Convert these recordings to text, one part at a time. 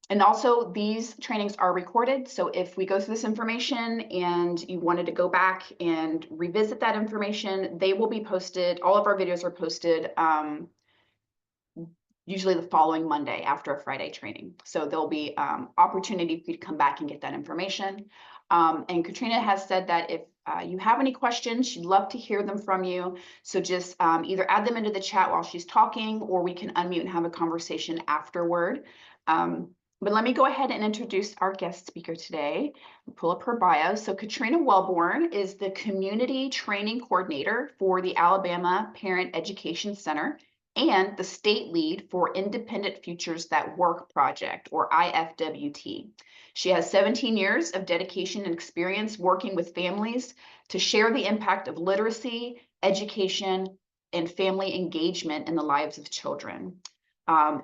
And also these trainings are recorded. So if we go through this information and you wanted to go back and revisit that information, they will be posted. All of our videos are posted usually the following Monday after a Friday training. So there'll be opportunity for you to come back and get that information. And Katrina has said that if you have any questions, she'd love to hear them from you. So just either add them into the chat while she's talking, or we can unmute and have a conversation afterward. But let me go ahead and introduce our guest speaker today. Pull up her bio. So Katrina Wellborn is the Community Training Coordinator for the Alabama Parent Education Center and the state lead for Independent Futures That Work Project, or IFWT. She has 17 years of dedication and experience working with families to share the impact of literacy, education, and family engagement in the lives of children.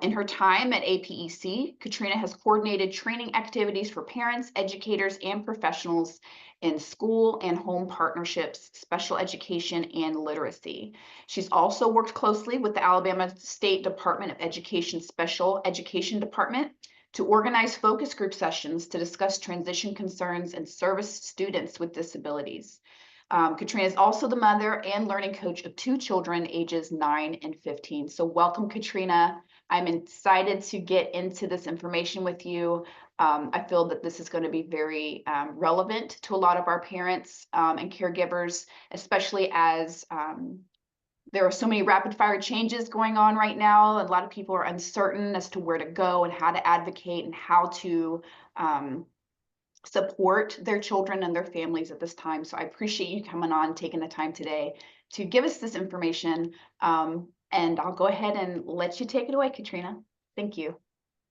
In her time at APEC, Katrina has coordinated training activities for parents, educators, and professionals in school and home partnerships, special education, and literacy. She's also worked closely with the Alabama State Department of Education Special Education Department to organize focus group sessions to discuss transition concerns and service students with disabilities. Katrina is also the mother and learning coach of 2 children, ages 9 and 15. So welcome, Katrina. I'm excited to get into this information with you. I feel that this is going to be very relevant to a lot of our parents and caregivers, especially as there are so many rapid fire changes going on right now. A lot of people are uncertain as to where to go and how to advocate and how to support their children and their families at this time. So I appreciate you coming on, taking the time today to give us this information. And I'll go ahead and let you take it away, Katrina. Thank you.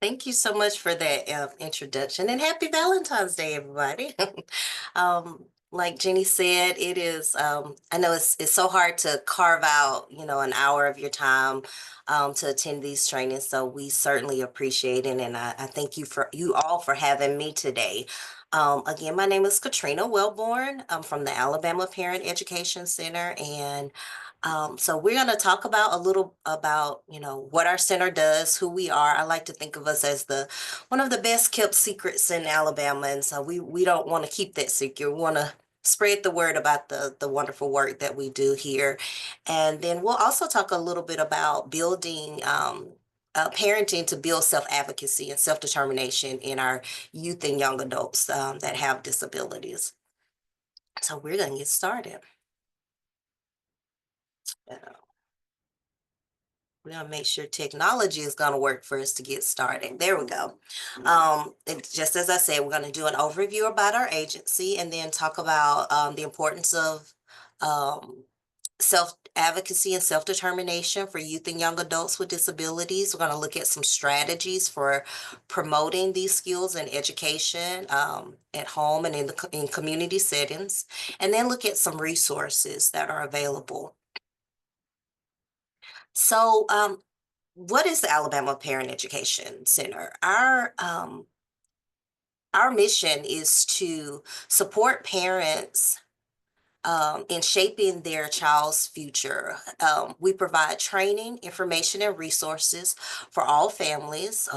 Thank you so much for that introduction, and happy Valentine's Day, everybody. Like Jenny said, it is, I know it's so hard to carve out, an hour of your time to attend these trainings. So we certainly appreciate it. And I thank you all for having me today. Again, my name is Katrina Wellborn. I'm from the Alabama Parent Education Center, and so we're going to talk about a little about, what our center does, who we are. I like to think of us as one of the best kept secrets in Alabama. And so we don't want to keep that secret. We want to spread the word about the wonderful work that we do here. And then we'll also talk a little bit about building parenting to build self-advocacy and self-determination in our youth and young adults that have disabilities. So we're going to get started. We're going to make sure technology is going to work for us to get started. There we go. And just as I said, we're going to do an overview about our agency and then talk about the importance of self-advocacy and self-determination for youth and young adults with disabilities. We're going to look at some strategies for promoting these skills in education at home and in community settings, and then look at some resources that are available. So what is the Alabama Parent Education Center? Our mission is to support parents in shaping their child's future. We provide training, information, and resources for all families,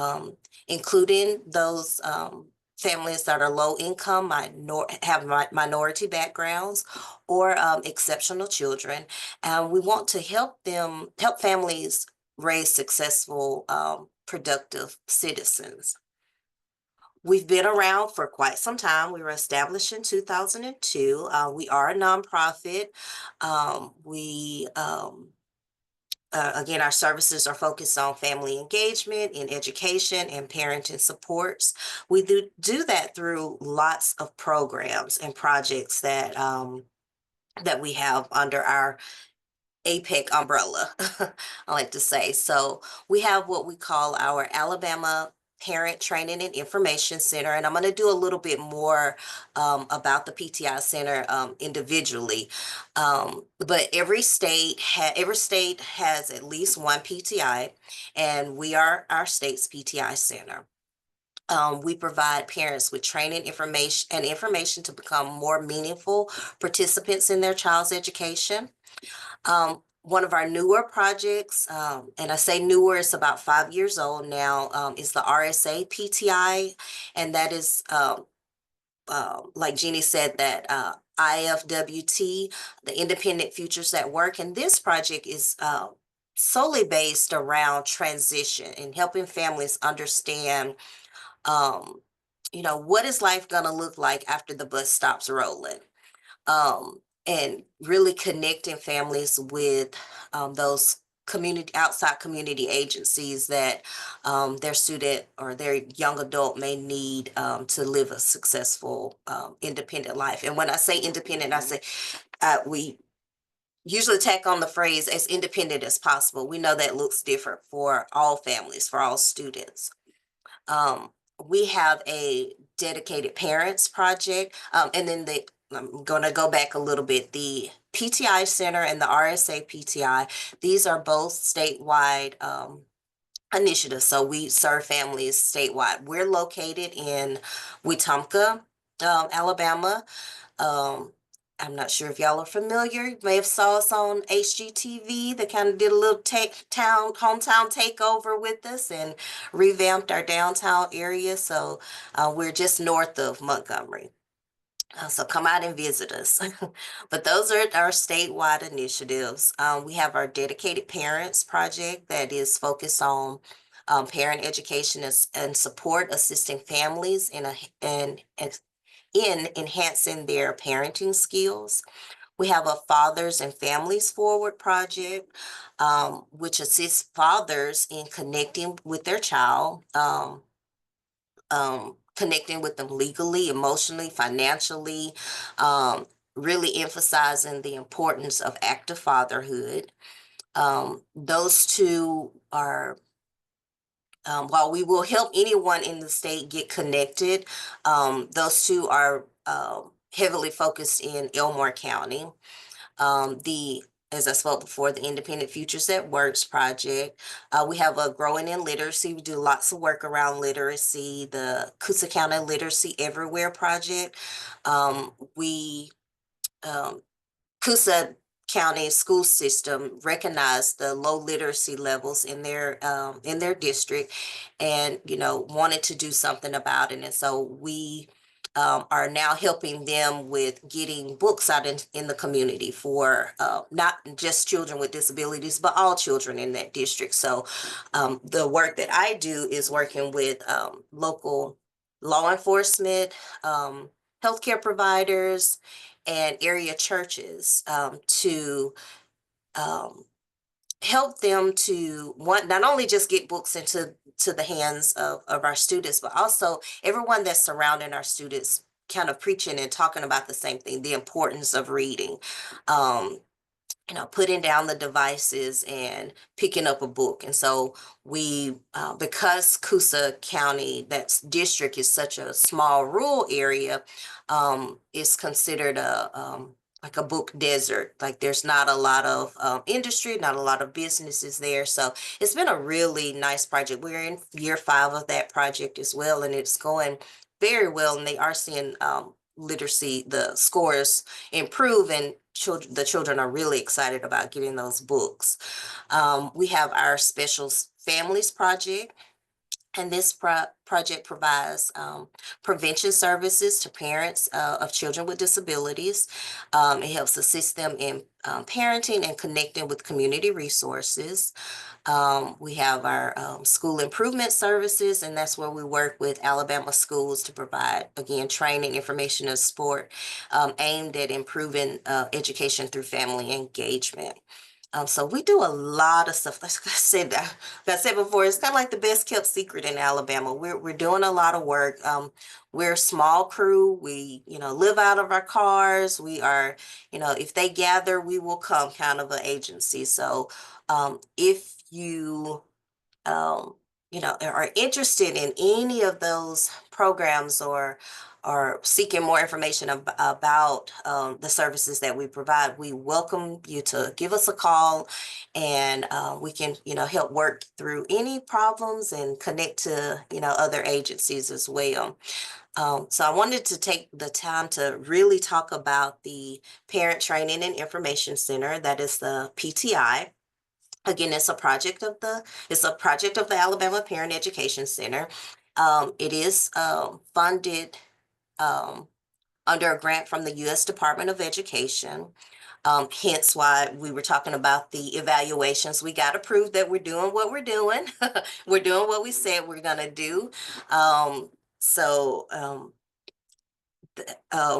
including those families that are low income, have minority backgrounds, or exceptional children. And we want to help families raise successful, productive citizens. We've been around for quite some time. We were established in 2002. We are a nonprofit. Again, our services are focused on family engagement in education and parenting supports. We do that through lots of programs and projects that we have under our APEC umbrella, I like to say. So we have what we call our Alabama Parent Training and Information Center, and I'm going to do a little bit more about the PTI Center individually. But every state has at least one PTI, and we are our state's PTI Center. We provide parents with training, information to become more meaningful participants in their child's education. One of our newer projects, and I say newer, it's about 5 years old now, is the RSA PTI, and that is like Jeannie said, that IFWT, the Independent Futures at Work. And this project is solely based around transition and helping families understand, um, what is life going to look like after the bus stops rolling? And really connecting families with those outside community agencies that their student or their young adult may need to live a successful independent life. And when I say independent, I say we usually tack on the phrase as independent as possible. We know that looks different for all families, for all students. Um, we have a dedicated parents project, and then I'm going to go back a little bit. The PTI Center and the RSA PTI, these are both statewide initiatives. So we serve families statewide. We're located in Wetumpka, Alabama. Um, I'm not sure if y'all are familiar. You may have saw us on HGTV. They kind of did a little hometown takeover with us and revamped our downtown area. So we're just north of Montgomery. So come out and visit us. But those are our statewide initiatives. We have our dedicated parents project that is focused on parent education and support, assisting families in enhancing their parenting skills. We have a Fathers and Families Forward project, which assists fathers in connecting with their child, connecting with them legally, emotionally, financially, really emphasizing the importance of active fatherhood. Those two are while we will help anyone in the state get connected, those two are heavily focused in Elmore County. As I spoke before, the Independent Futures at Works project. We have a Growing in Literacy. We do lots of work around literacy. The Coosa County Literacy Everywhere project. We Coosa County school system recognized the low literacy levels in their district, and wanted to do something about it. And so we are now helping them with getting books out in the community for not just children with disabilities, but all children in that district. So the work that I do is working with local law enforcement, healthcare providers, and area churches to help them to not only just get books into the hands of our students, but also everyone that's surrounding our students kind of preaching and talking about the same thing, the importance of reading. Putting down the devices and picking up a book. And so we, because Coosa County, that district is such a small rural area, it's considered like a book desert. Like there's not a lot of industry, not a lot of businesses there. So it's been a really nice project. We're in year 5 of that project as well, and it's going very well. And they are seeing literacy, the scores improve, and the children are really excited about getting those books. We have our Special Families project, and this project provides prevention services to parents of children with disabilities. It helps assist them in parenting and connecting with community resources. We have our school improvement services, and that's where we work with Alabama schools to provide, again, training, information, and support aimed at improving education through family engagement. So we do a lot of stuff. Like I said before, it's kind of like the best kept secret in Alabama. We're doing a lot of work. We're a small crew. We, live out of our cars. We are, if they gather, we will come kind of an agency. So if you, are interested in any of those programs or are seeking more information about the services that we provide, we welcome you to give us a call, and we can, help work through any problems and connect to, other agencies as well. So I wanted to take the time to really talk about the Parent Training and Information Center, that is the PTI. Again, it's a project of the Alabama Parent Education Center. It is funded under a grant from the U.S. Department of Education. Hence why we were talking about the evaluations. We got to prove that we're doing what we're doing. We're doing what we said we're going to do. So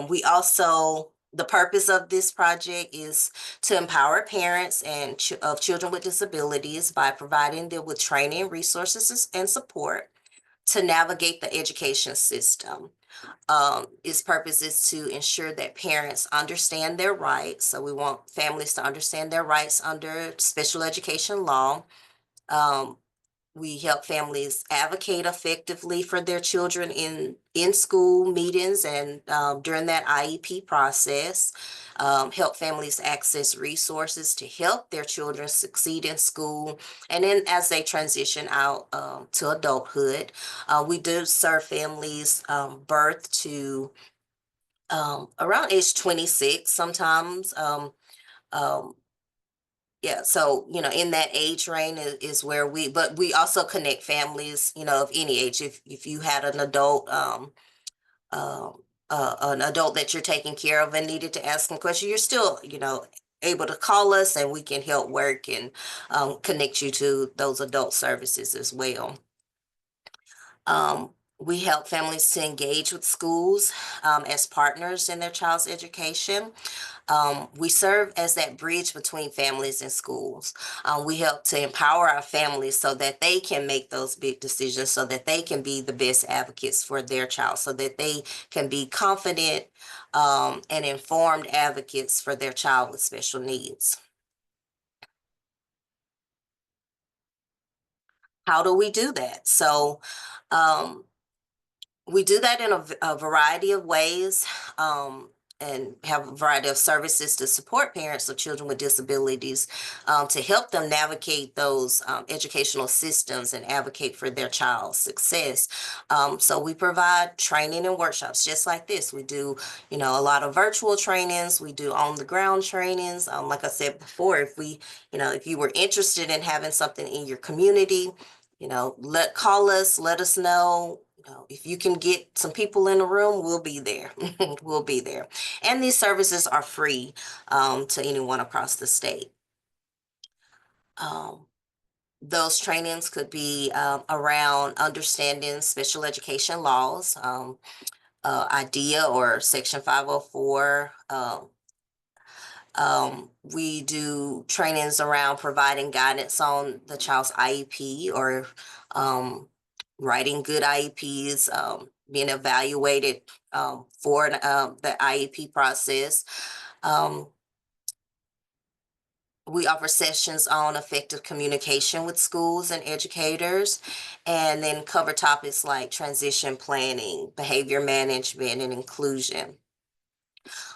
we also, the purpose of this project is to empower parents and of children with disabilities by providing them with training, resources, and support to navigate the education system. Its purpose is to ensure that parents understand their rights. So we want families to understand their rights under special education law. We help families advocate effectively for their children in school meetings and during that IEP process. Help families access resources to help their children succeed in school. And then as they transition out to adulthood, we do serve families birth to around age 26 sometimes. Yeah, so, in that age range is where but we also connect families, of any age. If you had an adult that you're taking care of and needed to ask them questions, you're still, able to call us and we can help work and connect you to those adult services as well. We help families to engage with schools as partners in their child's education. We serve as that bridge between families and schools. We help to empower our families so that they can make those big decisions, so that they can be the best advocates for their child, so that they can be confident and informed advocates for their child with special needs. How do we do that? So we do that in a variety of ways, and have a variety of services to support parents of children with disabilities, to help them navigate those educational systems and advocate for their child's success. So we provide training and workshops just like this. We do, a lot of virtual trainings. We do on the ground trainings. Like I said before, if you were interested in having something in your community, call us, let us know. If you can get some people in the room, we'll be there. We'll be there. And these services are free to anyone across the state. Those trainings could be around understanding special education laws, IDEA or Section 504. We do trainings around providing guidance on the child's IEP or writing good IEPs, being evaluated for the IEP process. We offer sessions on effective communication with schools and educators, and then cover topics like transition planning, behavior management, and inclusion.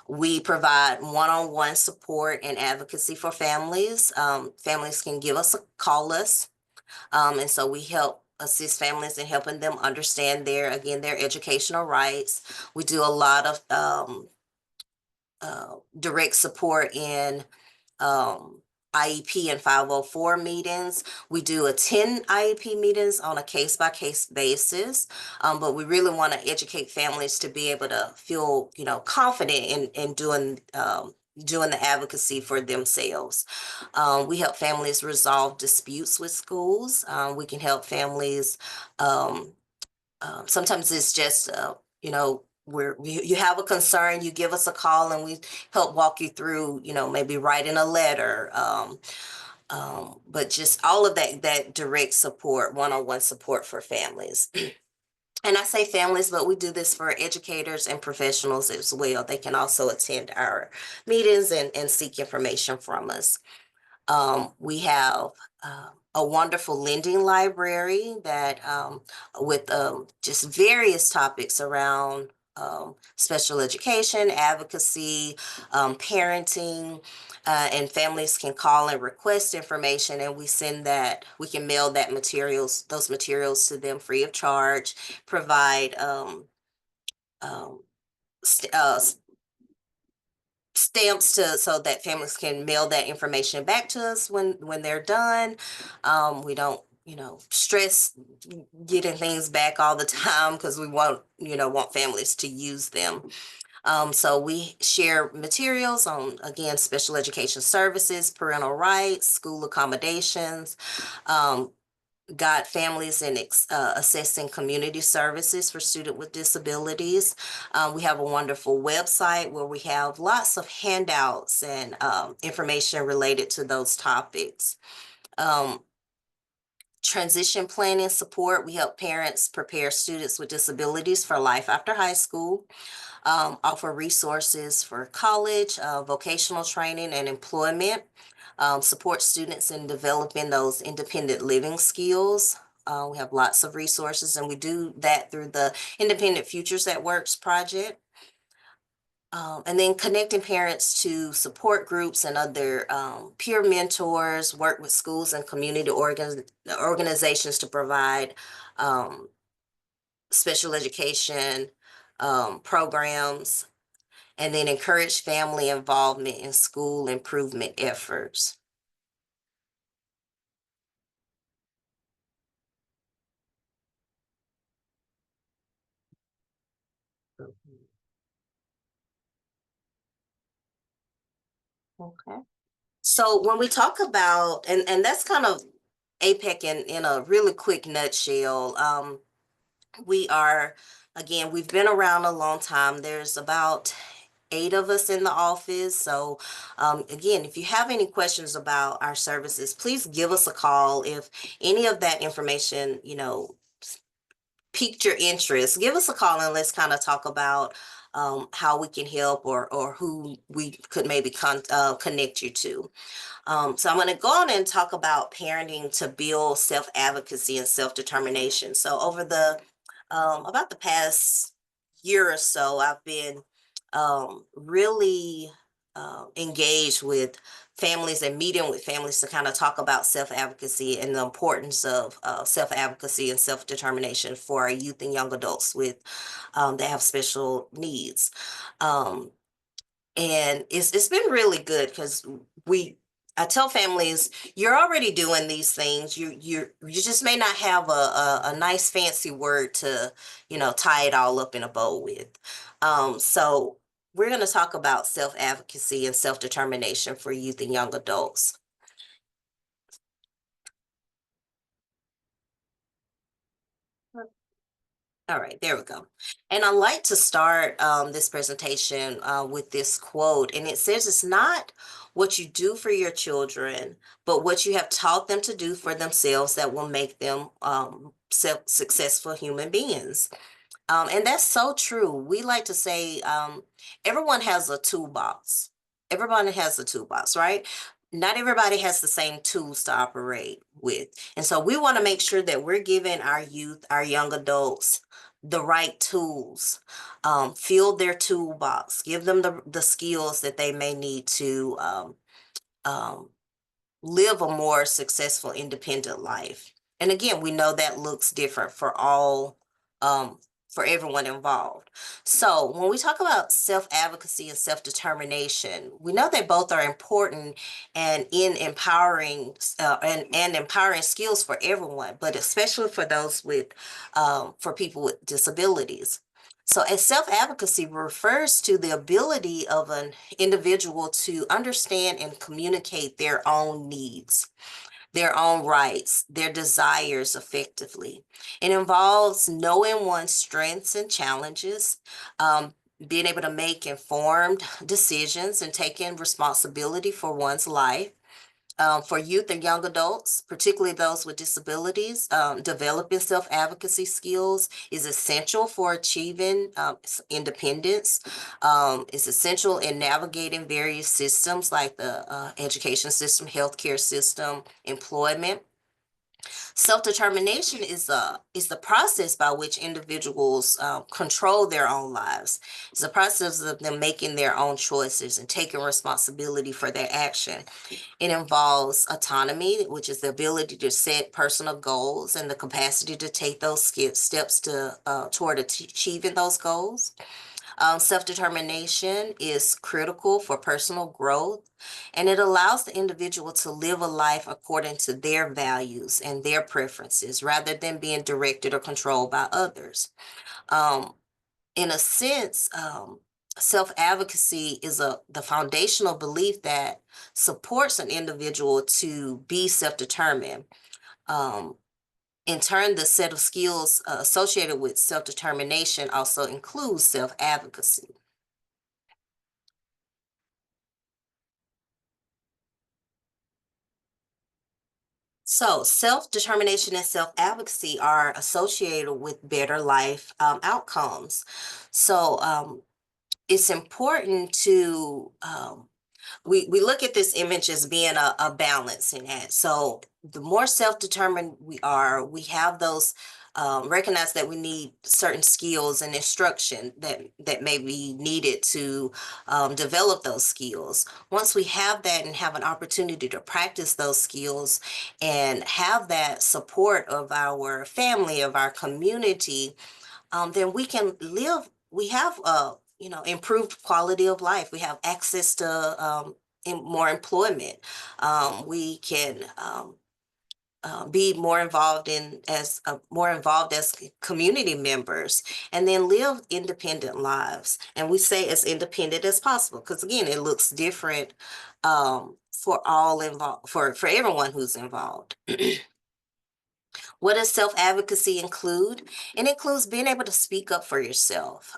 We provide one-on-one support and advocacy for families. Families can call us. And so we help assist families in helping them understand their educational rights. We do a lot of direct support in IEP and 504 meetings. We do attend IEP meetings on a case-by-case basis, but we really want to educate families to be able to feel, confident in doing the advocacy for themselves. We help families resolve disputes with schools. We can help families. Sometimes it's just, you have a concern, you give us a call, and we help walk you through, maybe writing a letter. But just all of that direct support, one-on-one support for families. And I say families, but we do this for educators and professionals as well. They can also attend our meetings and seek information from us. We have a wonderful lending library that with just various topics around special education, advocacy, parenting, and families can call and request information, and we can mail those materials to them free of charge, provide um, st- uh, stamps so that families can mail that information back to us when they're done. We don't, stress getting things back all the time because we want families to use them. So we share materials on, again, special education services, parental rights, school accommodations, got families in assessing community services for students with disabilities. We have a wonderful website where we have lots of handouts and information related to those topics. Transition planning support. We help parents prepare students with disabilities for life after high school. Offer resources for college, vocational training, and employment. Support students in developing those independent living skills. We have lots of resources, and we do that through the Independent Futures at Works project. And then connecting parents to support groups and other peer mentors, work with schools and community organizations to provide special education programs, and then encourage family involvement in school improvement efforts. Okay. So when we talk about, and that's kind of APEC in a really quick nutshell, we've been around a long time. There's about 8 of us in the office. So again, if you have any questions about our services, please give us a call. If any of that information, piqued your interest, give us a call and let's kind of talk about how we can help or who we could maybe connect you to. So I'm going to go on and talk about parenting to build self-advocacy and self-determination. So over about the past year or so, I've been really engaged with families and meeting with families to kind of talk about self-advocacy and the importance of self-advocacy and self-determination for our youth and young adults that have special needs. And it's been really good because I tell families, you're already doing these things. You just may not have a nice fancy word to, tie it all up in a bow with. So we're going to talk about self-advocacy and self-determination for youth and young adults. All right, there we go. And I like to start this presentation with this quote, and it says, "It's not what you do for your children, but what you have taught them to do for themselves that will make them successful human beings." And that's so true. We like to say everyone has a toolbox. Everybody has a toolbox, right? Not everybody has the same tools to operate with. And so we want to make sure that we're giving our youth, our young adults, the right tools. Fill their toolbox, give them the skills that they may need to um, live a more successful, independent life. And again, we know that looks different for everyone involved. So when we talk about self-advocacy and self-determination, we know they both are important and in empowering and empowering skills for everyone, but especially for those for people with disabilities. So as self-advocacy refers to the ability of an individual to understand and communicate their own needs, their own rights, their desires effectively. It involves knowing one's strengths and challenges, being able to make informed decisions and taking responsibility for one's life. For youth and young adults, particularly those with disabilities, developing self-advocacy skills is essential for achieving independence. It's essential in navigating various systems like the education system, healthcare system, employment. Self-determination is the process by which individuals control their own lives. It's a process of them making their own choices and taking responsibility for their action. It involves autonomy, which is the ability to set personal goals and the capacity to take those steps to toward achieving those goals. Self-determination is critical for personal growth, and it allows the individual to live a life according to their values and their preferences rather than being directed or controlled by others. Um, in a sense, self-advocacy is the foundational belief that supports an individual to be self-determined. Um, in turn, the set of skills associated with self-determination also includes self-advocacy. So self-determination and self-advocacy are associated with better life outcomes. So it's important to we look at this image as being a balancing act. So the more self-determined we are, we have those recognize that we need certain skills and instruction that may be needed to develop those skills. Once we have that and have an opportunity to practice those skills and have that support of our family, of our community, then we can live, we have improved quality of life. We have access to more employment. We can be more involved more involved as community members, and then live independent lives. And we say as independent as possible, because again, it looks different for all involved, for everyone who's involved. What does self-advocacy include? It includes being able to speak up for yourself,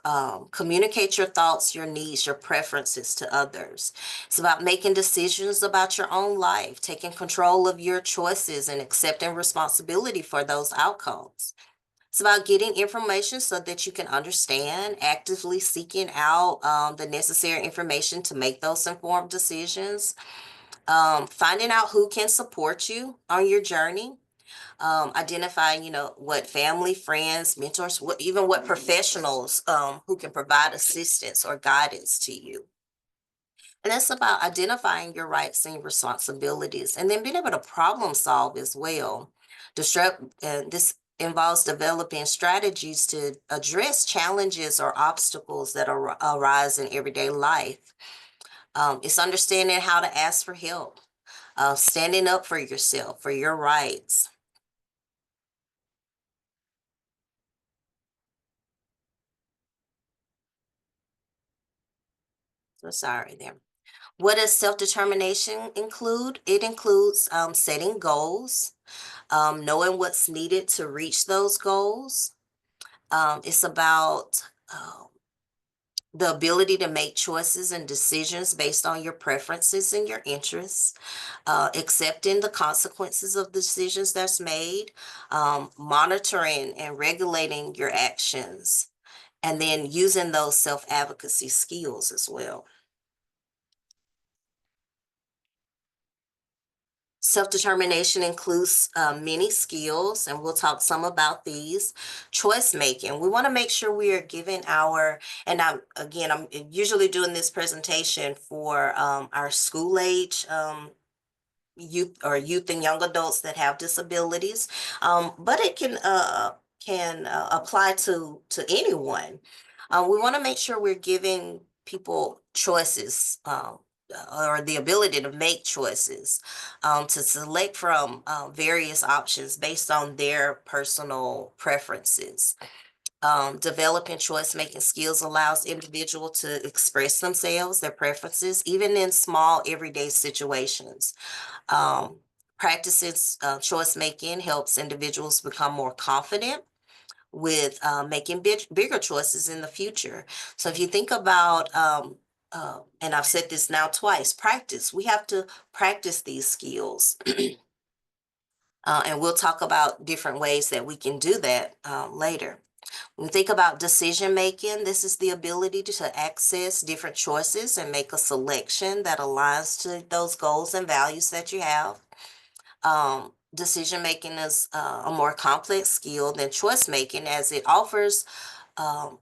communicate your thoughts, your needs, your preferences to others. It's about making decisions about your own life, taking control of your choices and accepting responsibility for those outcomes. It's about getting information so that you can understand, actively seeking out the necessary information to make those informed decisions, finding out who can support you on your journey, identifying, what family, friends, mentors, even what professionals who can provide assistance or guidance to you. And that's about identifying your rights and responsibilities, and then being able to problem solve as well. This involves developing strategies to address challenges or obstacles that arise in everyday life. It's understanding how to ask for help, standing up for yourself, for your rights. So sorry there. What does self-determination include? It includes setting goals, knowing what's needed to reach those goals. It's about the ability to make choices and decisions based on your preferences and your interests, accepting the consequences of the decisions that's made, monitoring and regulating your actions, and then using those self-advocacy skills as well. Self-determination includes many skills, and we'll talk some about these. Choice making. We want to make sure we are giving I'm usually doing this presentation for our school age youth and young adults that have disabilities, but it can apply to anyone. We want to make sure we're giving people choices, or the ability to make choices, to select from various options based on their personal preferences. Developing choice-making skills allows individual to express themselves, their preferences, even in small everyday situations. Um, Practicing choice-making helps individuals become more confident with making bigger choices in the future. So if you think about, and I've said this now twice, practice. We have to practice these skills. And we'll talk about different ways that we can do that later. When we think about decision making, this is the ability to access different choices and make a selection that aligns to those goals and values that you have. decision making is a more complex skill than choice making, as it offers um,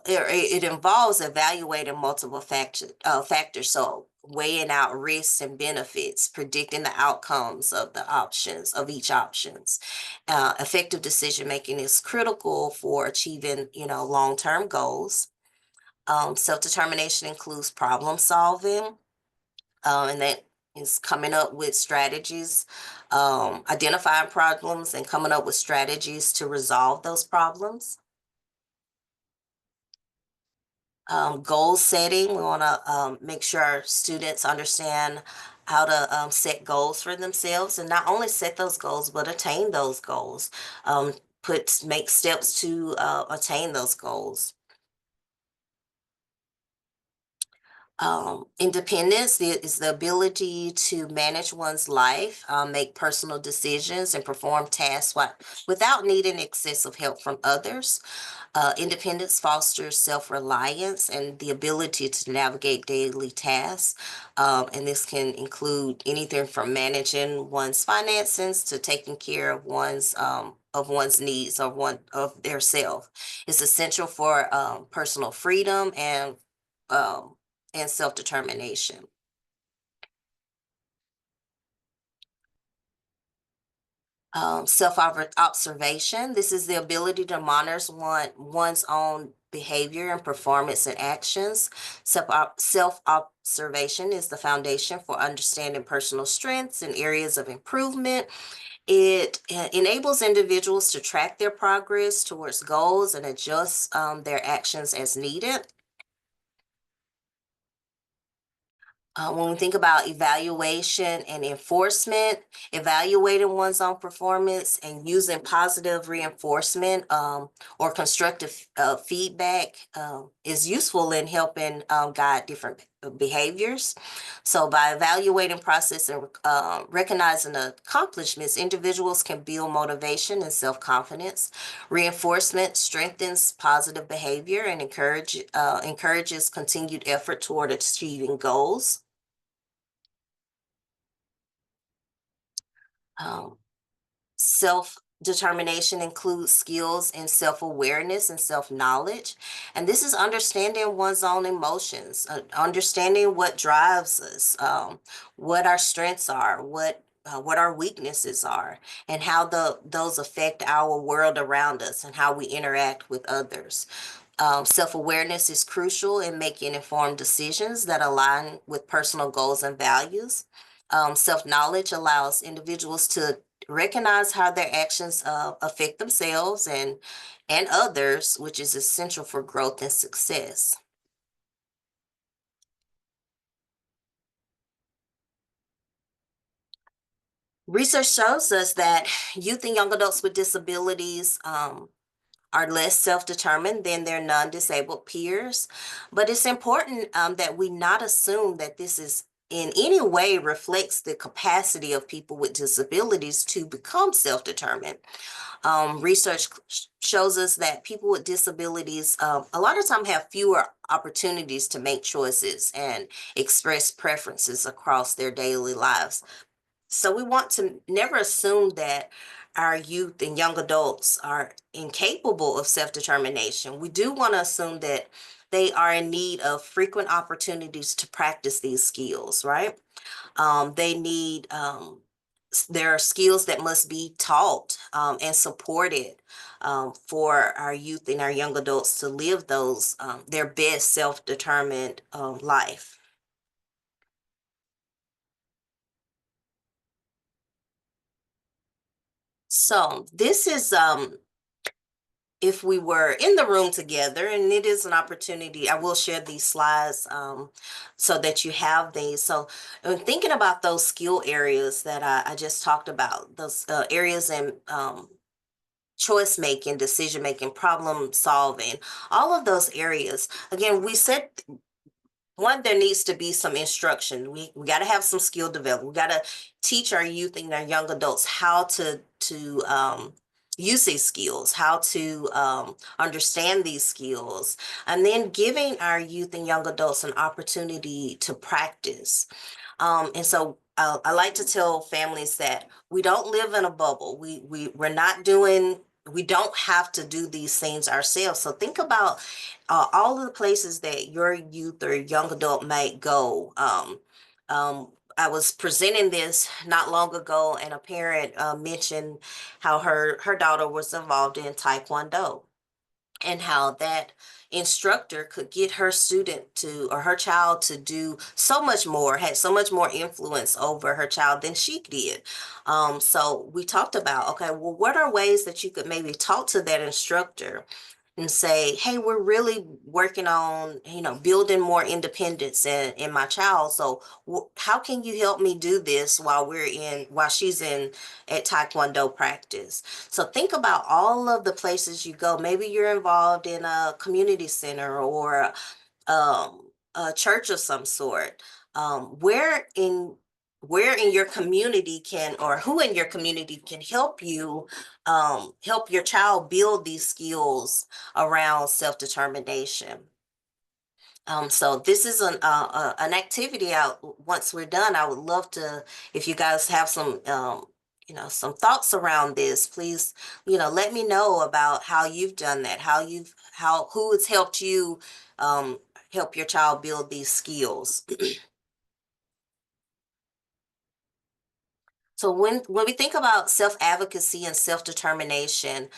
it involves evaluating multiple factors, so weighing out risks and benefits, predicting the outcomes of the options of each options. Effective decision making is critical for achieving, long-term goals. Self-determination includes problem solving, and that is coming up with strategies, identifying problems and coming up with strategies to resolve those problems. Goal setting, we want to make sure our students understand how to set goals for themselves, and not only set those goals, but attain those goals. Make steps to attain those goals. Independence is the ability to manage one's life, make personal decisions, and perform tasks without needing excessive help from others. Independence fosters self-reliance and the ability to navigate daily tasks. And this can include anything from managing one's finances to taking care of one's needs of their self. It's essential for personal freedom um, and self-determination. Self-observation. This is the ability to monitor one's own behavior and performance and actions. Self-observation is the foundation for understanding personal strengths and areas of improvement. It enables individuals to track their progress towards goals and adjust their actions as needed. When we think about evaluation and enforcement, evaluating one's own performance and using positive reinforcement or constructive feedback is useful in helping guide different behaviors. So by evaluating process and recognizing accomplishments, individuals can build motivation and self-confidence. Reinforcement strengthens positive behavior and encourages continued effort toward achieving goals. Um, Self-determination includes skills in self-awareness and self-knowledge. And this is understanding one's own emotions, understanding what drives us, what our strengths are, what our weaknesses are, and how those affect our world around us and how we interact with others. Self-awareness is crucial in making informed decisions that align with personal goals and values. Self-knowledge allows individuals to recognize how their actions affect themselves and others, which is essential for growth and success. Research shows us that youth and young adults with disabilities are less self-determined than their non-disabled peers. But it's important that we not assume that this is in any way reflects the capacity of people with disabilities to become self-determined. Research shows us that people with disabilities a lot of time have fewer opportunities to make choices and express preferences across their daily lives. So we want to never assume that our youth and young adults are incapable of self-determination. We do want to assume that they are in need of frequent opportunities to practice these skills, right? They need, there are skills that must be taught and supported for our youth and our young adults to live their best self-determined life. So this is if we were in the room together, and it is an opportunity, I will share these slides so that you have these. So thinking about those skill areas that I just talked about, those areas in choice making, decision making, problem solving, all of those areas. Again, we said one, there needs to be some instruction. We got to have some skill development. We got to teach our youth and our young adults how to use these skills, how to understand these skills, and then giving our youth and young adults an opportunity to practice. And so I like to tell families that we don't live in a bubble. We're not doing. We don't have to do these things ourselves. So think about all of the places that your youth or young adult might go. I was presenting this not long ago, and a parent mentioned how her daughter was involved in Taekwondo, and how that instructor could get her student to or her child to do so much more, had so much more influence over her child than she did. So we talked about, okay, well, what are ways that you could maybe talk to that instructor and say, hey, we're really working on, building more independence in my child. So how can you help me do this while she's in at Taekwondo practice? So think about all of the places you go. Maybe you're involved in a community center or a church of some sort. Where in your community can, or who in your community can help you help your child build these skills around self-determination. So this is an activity out. Once we're done, I would love to, if you guys have some, some thoughts around this, please, let me know about how you've done that, who has helped you um, help your child build these skills. So when we think about self-advocacy and self-determination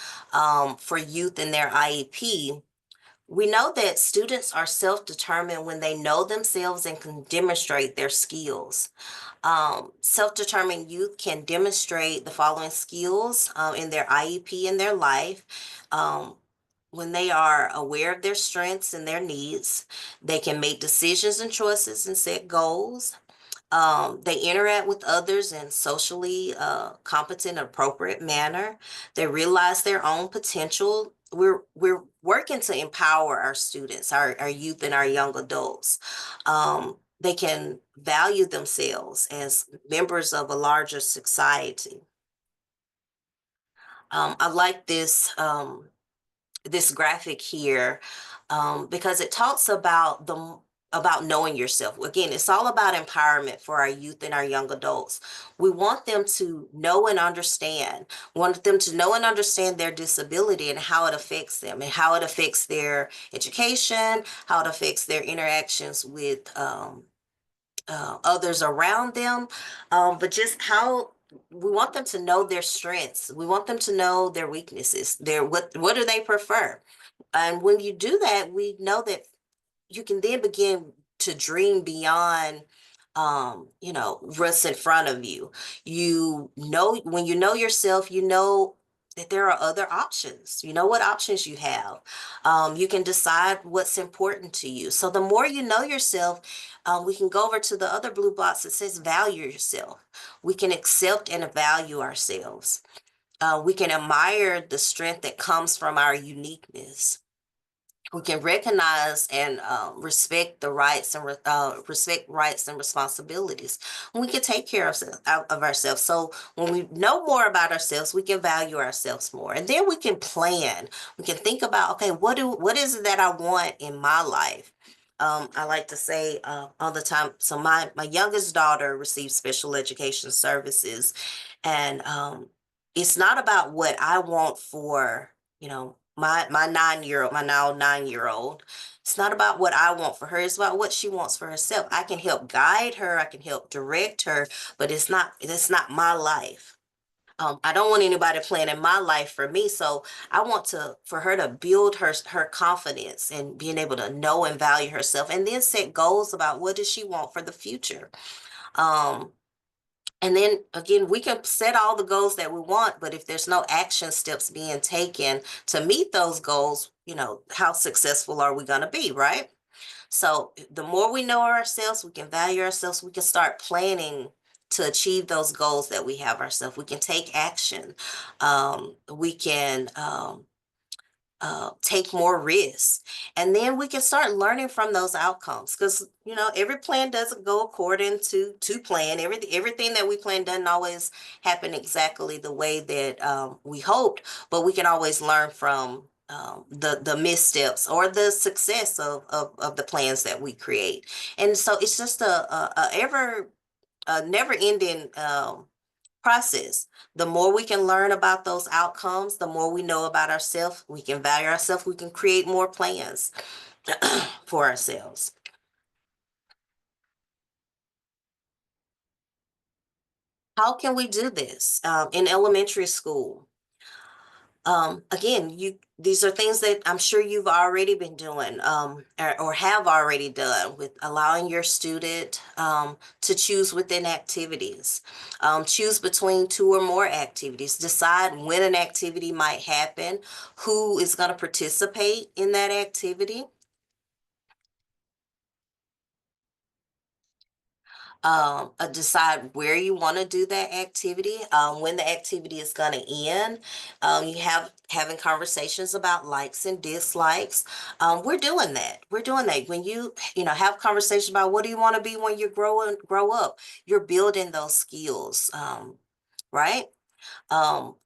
for youth in their IEP, we know that students are self-determined when they know themselves and can demonstrate their skills. Self-determined youth can demonstrate the following skills in their IEP in their life. Um, when they are aware of their strengths and their needs, they can make decisions and choices and set goals. They interact with others in socially competent, appropriate manner. They realize their own potential. We're working to empower our students, our youth, and our young adults. They can value themselves as members of a larger society. I like this graphic here because it talks about knowing yourself. Again, it's all about empowerment for our youth and our young adults. We want them to know and understand. We want them to know and understand their disability and how it affects them and how it affects their education, how it affects their interactions with others around them, but just how we want them to know their strengths. We want them to know their weaknesses. What do they prefer? And when you do that, we know that you can then begin to dream beyond what's in front of you. When you know yourself, you know that there are other options. You know what options you have. You can decide what's important to you. So the more you know yourself, we can go over to the other blue box that says value yourself. We can accept and value ourselves. We can admire the strength that comes from our uniqueness. We can recognize and respect the respect rights and responsibilities. We can take care of ourselves. So when we know more about ourselves, we can value ourselves more, and then we can plan. We can think about, okay, what is it that I want in my life? I like to say all the time. So my youngest daughter receives special education services, and it's not about what I want for my 9-year-old, my now 9-year-old. It's not about what I want for her. It's about what she wants for herself. I can help guide her. I can help direct her, but it's not my life. I don't want anybody planning my life for me. So I want for her to build her confidence and being able to know and value herself, and then set goals about what does she want for the future. Um, and then again, we can set all the goals that we want, but if there's no action steps being taken to meet those goals, how successful are we going to be, right? So the more we know ourselves, we can value ourselves, we can start planning to achieve those goals that we have ourselves. We can take action. We can take more risks, and then we can start learning from those outcomes, because every plan doesn't go according to plan. Everything that we plan doesn't always happen exactly the way that we hoped, but we can always learn from the missteps or the success of the plans that we create. And so it's just a ever never-ending process. The more we can learn about those outcomes, the more we know about ourselves, we can value ourselves, we can create more plans for ourselves. How can we do this in elementary school? Again, these are things that I'm sure you've already been doing or have already done with allowing your student to choose within activities. Choose between two or more activities. Decide when an activity might happen, who is going to participate in that activity. Decide where you want to do that activity, when the activity is going to end. You having conversations about likes and dislikes. We're doing that. We're doing that. When you know, have conversations about what do you want to be when you grow up, you're building those skills, right?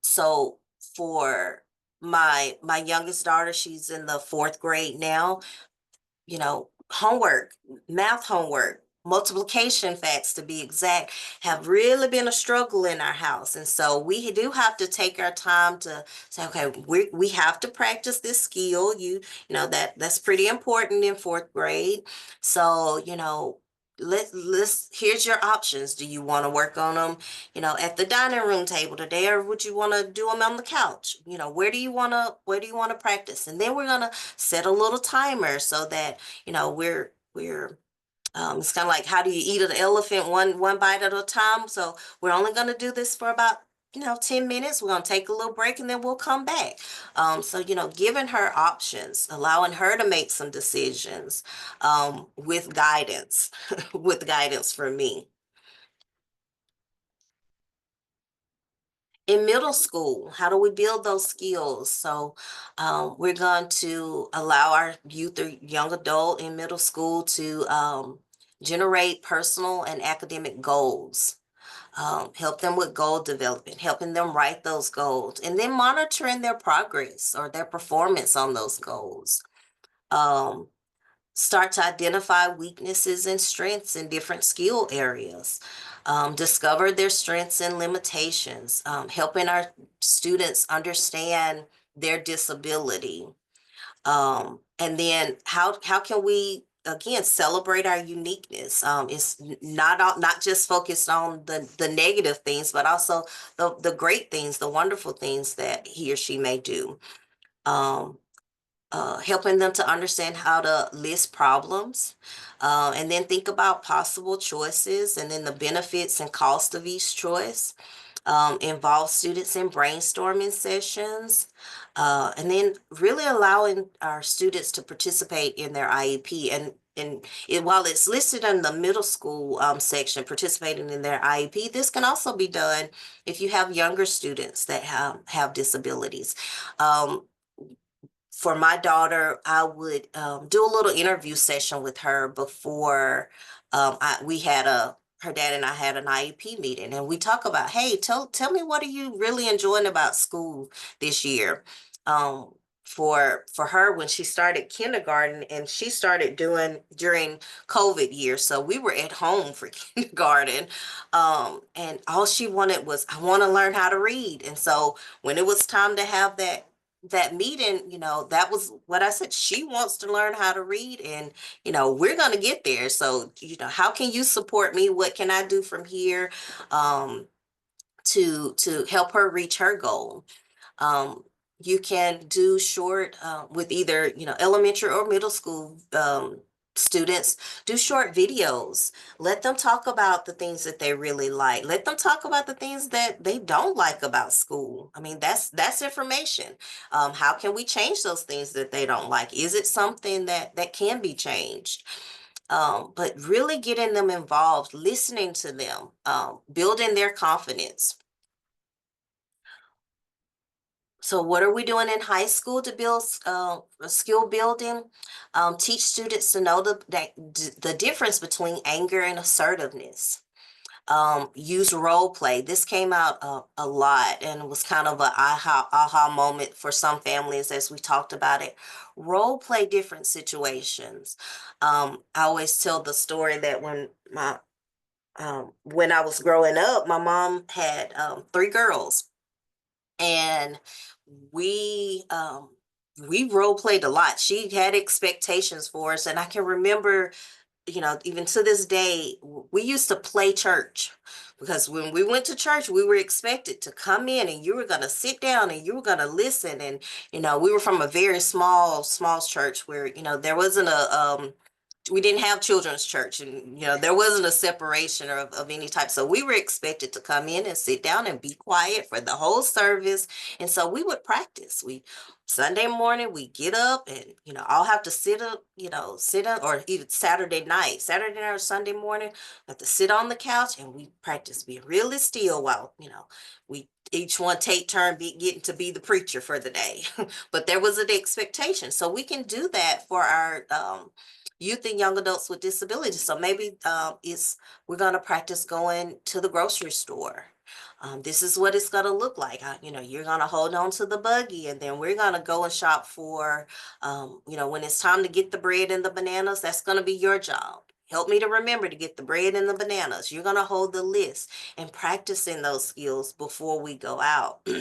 So for my youngest daughter, she's in the fourth grade now. You know, homework, math homework, multiplication facts to be exact, have really been a struggle in our house. And so we do have to take our time to say, okay, we have to practice this skill. You know, that's pretty important in fourth grade. So, you know, here's your options. Do you want to work on them, you know, at the dining room table today, or would you want to do them on the couch? You know, where do you want to practice? And then we're going to set a little timer so that, you know, we're it's kind of like, how do you eat an elephant one bite at a time? So we're only going to do this for about, you know, 10 minutes. We're going to take a little break and then we'll come back. So, you know, giving her options, allowing her to make some decisions with guidance, with guidance from me. In middle school, how do we build those skills? So we're going to allow our youth or young adult in middle school to generate personal and academic goals. Help them with goal development, helping them write those goals, and then monitoring their progress or their performance on those goals. Um, Start to identify weaknesses and strengths in different skill areas. Discover their strengths and limitations, helping our students understand their disability. And then how can we again celebrate our uniqueness? It's not just focused on the negative things, but also the great things, the wonderful things that he or she may do. Um, Helping them to understand how to list problems, and then think about possible choices and then the benefits and cost of each choice. Involve students in brainstorming sessions, and then really allowing our students to participate in their IEP. While it's listed in the middle school section, participating in their IEP, this can also be done if you have younger students that have disabilities. For my daughter, I would do a little interview session with her before we had her dad and I had an IEP meeting, and we talk about, hey, tell me, what are you really enjoying about school this year? Um, for her, when she started kindergarten, and she started doing during COVID year, so we were at home for kindergarten, and all she wanted was, I want to learn how to read. And so when it was time to have that meeting, you know, that was what I said. She wants to learn how to read, and, you know, we're going to get there. So, you know, how can you support me? What can I do from here to help her reach her goal? Um, you can do short with either, you know, elementary or middle school students, do short videos. Let them talk about the things that they really like. Let them talk about the things that they don't like about school. I mean, that's information. How can we change those things that they don't like? Is it something that can be changed? But really getting them involved, listening to them, building their confidence. So what are we doing in high school to build skill building? Teach students to know the difference between anger and assertiveness. Use role play. This came out a lot, and was kind of a aha moment for some families as we talked about it. Role play different situations. I always tell the story that when when I was growing up, my mom had 3 girls, and we um, we role played a lot. She had expectations for us, and I can remember, even to this day, we used to play church, because when we went to church, we were expected to come in and you were going to sit down and you were going to listen. And, we were from a very small church where, there wasn't we didn't have children's church, and there wasn't a separation of any type, so we were expected to come in and sit down and be quiet for the whole service. And so we would practice. We Sunday morning we get up, and I'll have to sit up, or even Saturday night or Sunday morning, have to sit on the couch and we practice being really still while we each one take turn getting to be the preacher for the day. But there was an expectation, so we can do that for our youth and young adults with disabilities. So maybe it's we're going to practice going to the grocery store. This is what it's going to look like. You're going to hold on to the buggy, and then we're going to go and shop for, when it's time to get the bread and the bananas, that's going to be your job. Help me to remember to get the bread and the bananas. You're going to hold the list and practicing those skills before we go out. We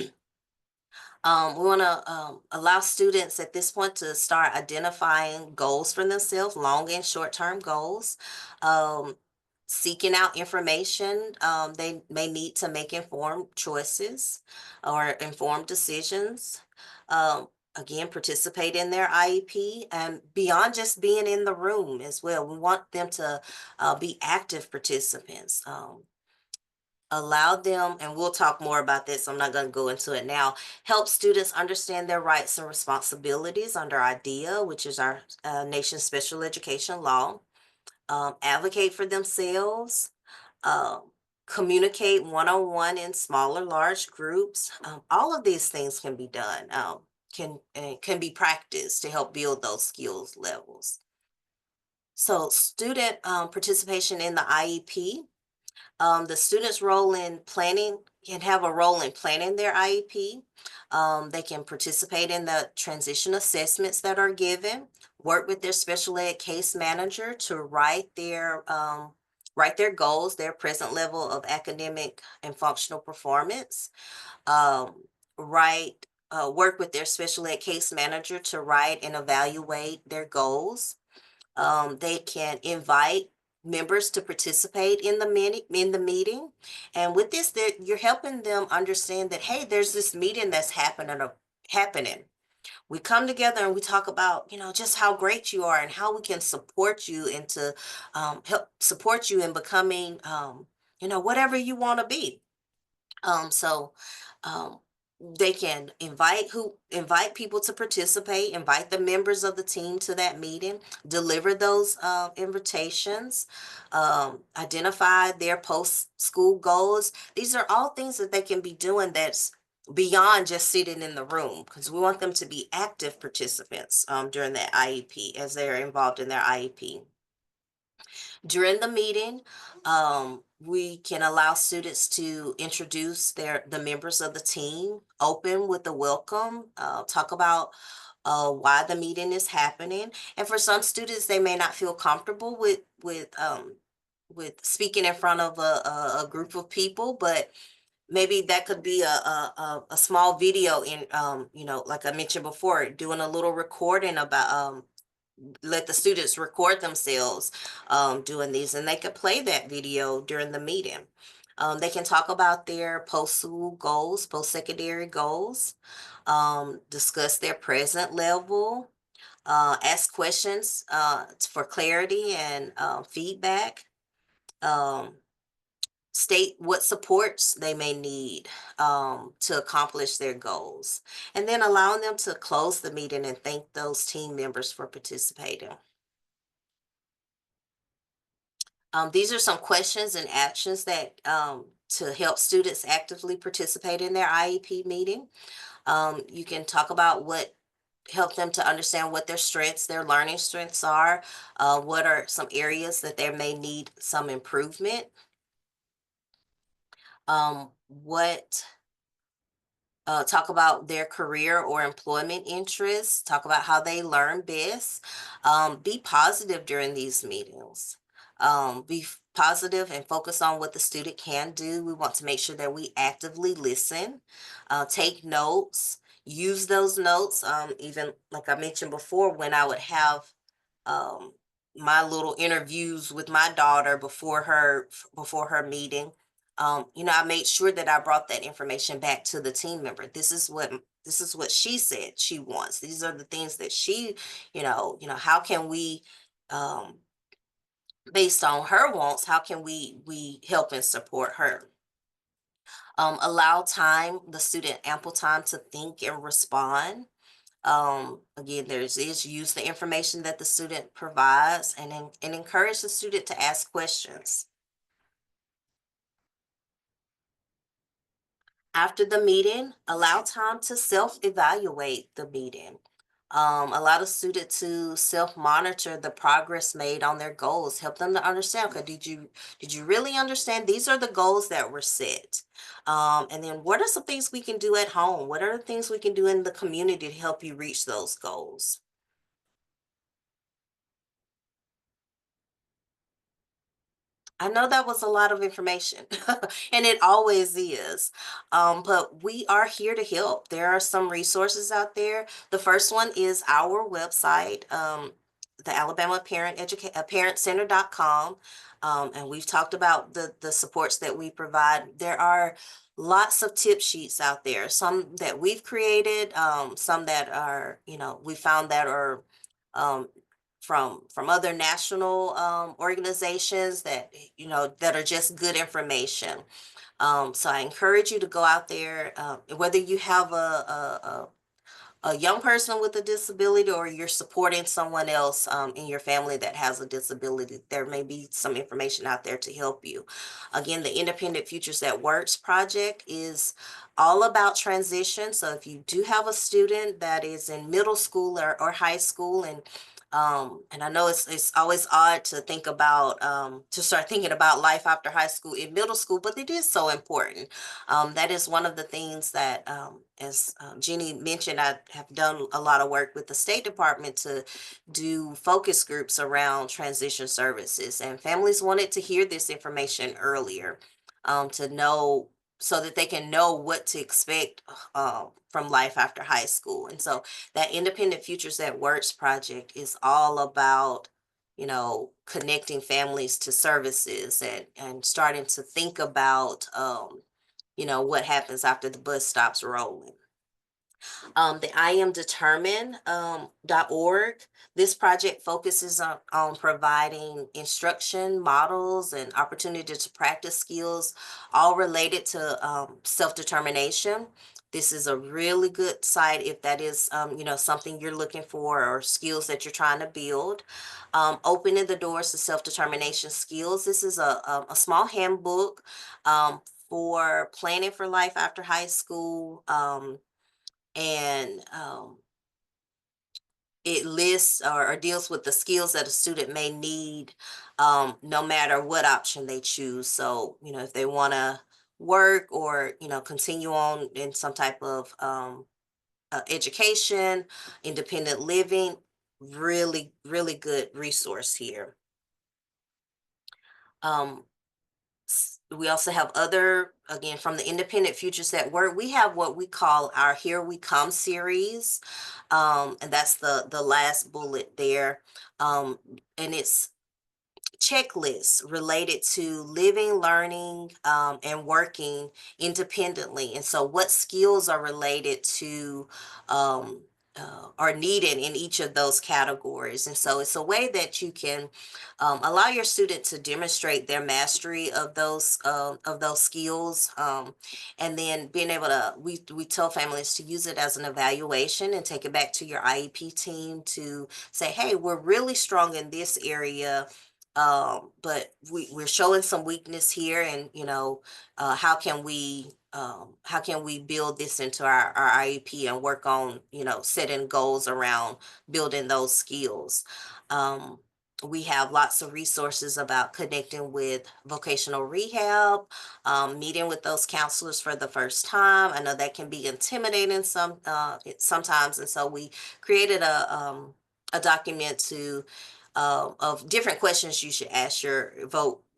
want to allow students at this point to start identifying goals for themselves, long and short-term goals, um, seeking out information they may need to make informed choices or informed decisions. Again, participate in their IEP, and beyond just being in the room as well. We want them to be active participants. Allow them, and we'll talk more about this, I'm not going to go into it now, help students understand their rights and responsibilities under IDEA, which is our nation's special education law, advocate for themselves, um, communicate one-on-one in smaller, large groups. All of these things can be done, can be practiced to help build those skills levels. So student participation in the IEP. The students' role in planning can have a role in planning their IEP. They can participate in the transition assessments that are given, work with their special ed case manager to write their goals, their present level of academic and functional performance. Um, write Work with their special ed case manager to write and evaluate their goals. They can invite members to participate in the meeting. And with this, that you're helping them understand that, hey, there's this meeting that's happening. We come together and we talk about, just how great you are and how we can support you and to help support you in becoming, whatever you want to be. So um, they can invite people to participate, invite the members of the team to that meeting, deliver those invitations, identify their post-school goals. These are all things that they can be doing that's beyond just sitting in the room, because we want them to be active participants during that IEP as they're involved in their IEP. During the meeting, we can allow students to introduce the members of the team, open with a welcome, talk about why the meeting is happening. And for some students, they may not feel comfortable with speaking in front of a group of people, but maybe that could be a small video in, like I mentioned before, doing a little recording about let the students record themselves doing these, and they could play that video during the meeting. They can talk about their post-school goals, post-secondary goals, discuss their present level, ask questions for clarity and feedback, um, state what supports they may need to accomplish their goals, and then allowing them to close the meeting and thank those team members for participating. These are some questions and actions that to help students actively participate in their IEP meeting. You can talk about help them to understand what their strengths, their learning strengths are, what are some areas that they may need some improvement, what talk about their career or employment interests, talk about how they learn best. Be positive during these meetings. positive and focus on what the student can do. We want to make sure that we actively listen, take notes, use those notes. Even like I mentioned before, when I would have um, my little interviews with my daughter before her meeting, I made sure that I brought that information back to the team member. This is what she said she wants. These are the things that she, how can we um, based on her wants, how can we help and support her? Allow the student ample time to think and respond. Again, is use the information that the student provides and encourage the student to ask questions. After the meeting, allow time to self-evaluate the meeting. Allow the student to self-monitor the progress made on their goals. Help them to understand, okay, did you really understand? These are the goals that were set. And then what are some things we can do at home? What are the things we can do in the community to help you reach those goals? I know that was a lot of information, and it always is. But we are here to help. There are some resources out there. The first one is our website, the Alabama ParentCenter.com. And we've talked about the supports that we provide. There are lots of tip sheets out there, some that we've created, some that are, we found that are um, from other national organizations that that are just good information. So I encourage you to go out there, whether you have a young person with a disability or you're supporting someone else in your family that has a disability, there may be some information out there to help you. Again, the Independent Futures That Works project is all about transition. So if you do have a student that is in middle school or high school, and I know it's always odd to think about to start thinking about life after high school in middle school, but it is so important. That is one of the things that, as Jeannie mentioned, I have done a lot of work with the State Department to do focus groups around transition services, and families wanted to hear this information earlier, to know so that they can know what to expect from life after high school. And so that Independent Futures That Works project is all about connecting families to services and starting to think about what happens after the bus stops rolling. The I am determined .org. This project focuses on providing instruction, models, and opportunity to practice skills, all related to self-determination. This is a really good site if that is, something you're looking for or skills that you're trying to build. Opening the doors to self-determination skills. This is a small handbook for planning for life after high school. And it lists or deals with the skills that a student may need, no matter what option they choose. So, if they want to work or, continue on in some type of education, independent living, really, really good resource here. Um, we also have other, again, from the Independent Futures That Work, we have what we call our Here We Come series. And that's the last bullet there. And it's checklists related to living, learning, and working independently. And so what skills are related to are needed in each of those categories. And so it's a way that you can allow your student to demonstrate their mastery of those skills, and then being able to we tell families to use it as an evaluation and take it back to your IEP team to say, hey, we're really strong in this area, but we're showing some weakness here, and how can we build this into our IEP and work on setting goals around building those skills. We have lots of resources about connecting with vocational rehab, meeting with those counselors for the first time. I know that can be intimidating sometimes, and so we created a document of different questions you should ask your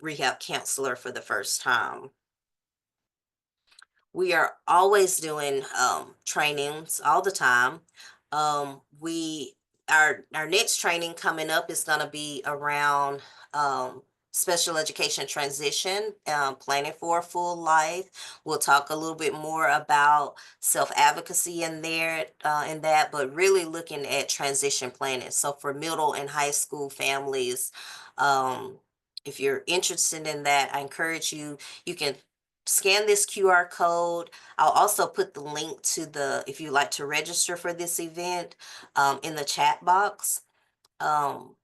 rehab counselor for the first time. We are always doing trainings all the time. We our next training coming up is going to be around special education transition, planning for a full life. We'll talk a little bit more about self advocacy in there, in that, but really looking at transition planning. So for middle and high school families, um, if you're interested in that, I encourage you. You can scan this QR code. I'll also put the link to the, if you'd like to register for this event, in the chat box. Um,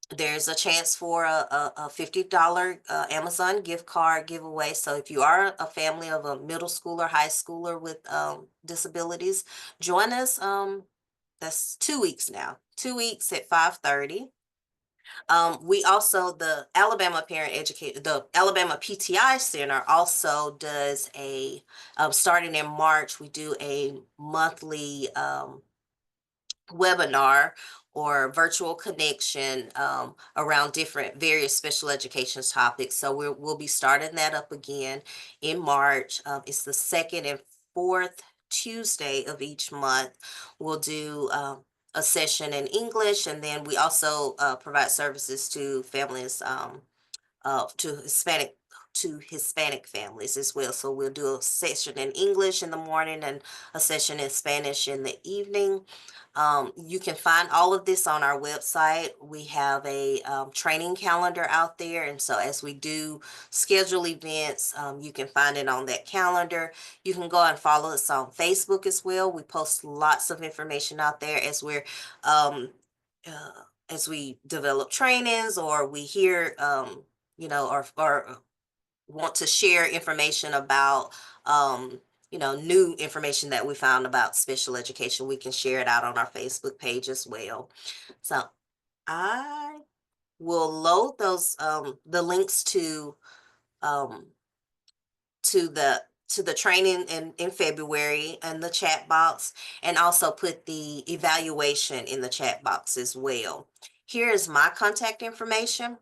there's a chance for a $50 Amazon gift card giveaway. So if you are a family of a middle schooler, high schooler with disabilities, join us. That's 2 weeks now, 2 weeks at 5:30. We also, the Alabama Parent Educator, the Alabama PTI Center also does a, starting in March, we do a monthly webinar or virtual connection around different various special education topics. So we'll be starting that up again in March. It's the second and fourth Tuesday of each month. We'll do a session in English, and then we also provide services to families, to Hispanic families as well. So we'll do a session in English in the morning and a session in Spanish in the evening. You can find all of this on our website. We have a training calendar out there, and so as we do schedule events, you can find it on that calendar. You can go and follow us on Facebook as well. We post lots of information out there um, as we develop trainings, or we hear or want to share information about new information that we found about special education. We can share it out on our Facebook page as well. So I will load those the links um to the training in February in the chat box, and also put the evaluation in the chat box as well. Here is my contact information.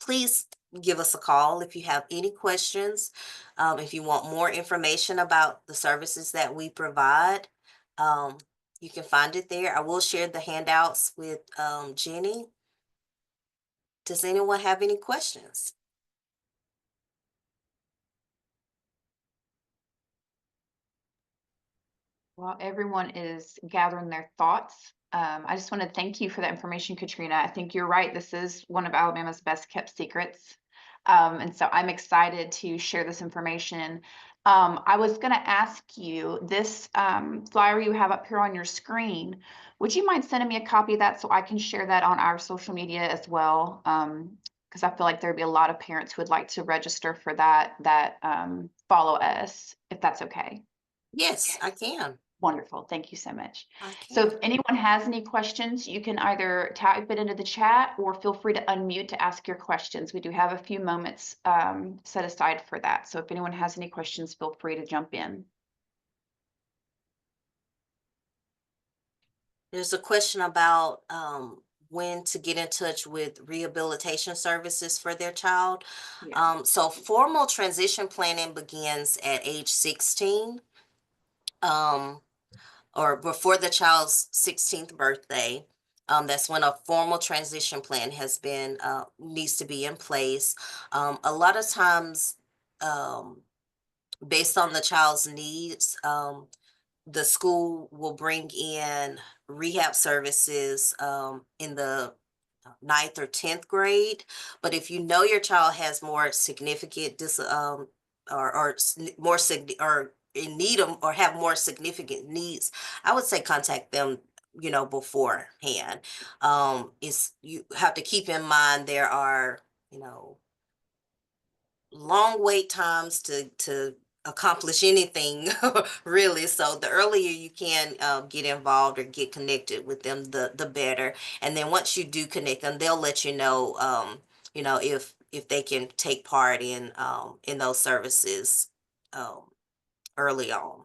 Please give us a call if you have any questions. If you want more information about the services that we provide, um, you can find it there. I will share the handouts with Jenny. Does anyone have any questions? While everyone is gathering their thoughts, I just want to thank you for that information, Katrina. I think you're right. This is one of Alabama's best kept secrets. And so I'm excited to share this information. I was going to ask you this flyer you have up here on your screen. Would you mind sending me a copy of that so I can share that on our social media as well? Because I feel like there'd be a lot of parents who would like to register for that follow us, if that's okay. Yes, I can. Wonderful. Thank you so much. I So can. if anyone has any questions, you can either type it into the chat or feel free to unmute to ask your questions. We do have a few moments set aside for that. So if anyone has any questions, feel free to jump in. There's a question about when to get in touch with rehabilitation services for their child. Yeah. So formal transition planning begins at age 16. Um, or before the child's 16th birthday. That's when a formal transition plan has been needs to be in place. A lot of times, um, based on the child's needs, the school will bring in rehab services in the ninth or 10th grade. But if you know your child has more significant more or in need of or have more significant needs, I would say contact them, beforehand. It's, you have to keep in mind there are, you know, long wait times to accomplish anything really. So the earlier you can get involved or get connected with them, the better. And then once you do connect them, they'll let you know, if they can take part in those services um, early on.